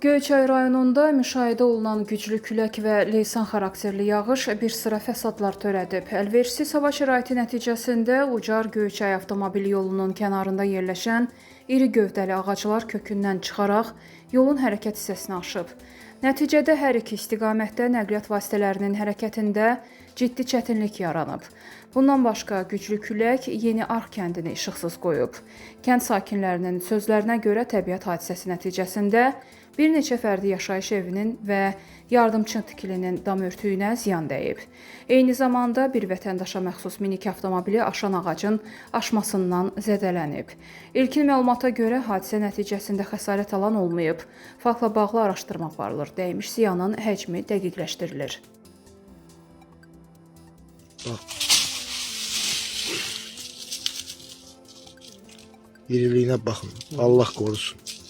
Göyçay rayonunda müşahidə olunan güclü külək və leysan xarakterli yağış bir sıra fəsadlar törədib. Əlverişsiz hava şəraiti nəticəsində Ucar Göyçay avtomobil yolunun kənarında yerləşən iri gövdəli ağaclar kökündən çıxaraq yolun hərəkət hissəsini aşıb. Nəticədə hər iki istiqamətdə nəqliyyat vasitələrinin hərəkətində ciddi çətinlik yaranıb. Bundan başqa güclü külək Yeni Arx kəndini işıqsız qoyub. Kənd sakinlərinin sözlərinə görə təbiət hadisəsi nəticəsində bir neçə fərdi yaşayış evinin və yardımçı tikilinin dam örtüyünə ziyan dəyib. Eyni zamanda bir vətəndaşa məxsus minik avtomobili aşan ağacın aşmasından zədələnib. İlkin məlumata görə hadisə nəticəsində xəsarət alan olmayıb. Faktla bağlı araşdırma aparılır. Dəymiş ziyanın həcmi dəqiqləşdirilir. İriliyinə baxın. Allah qorusun.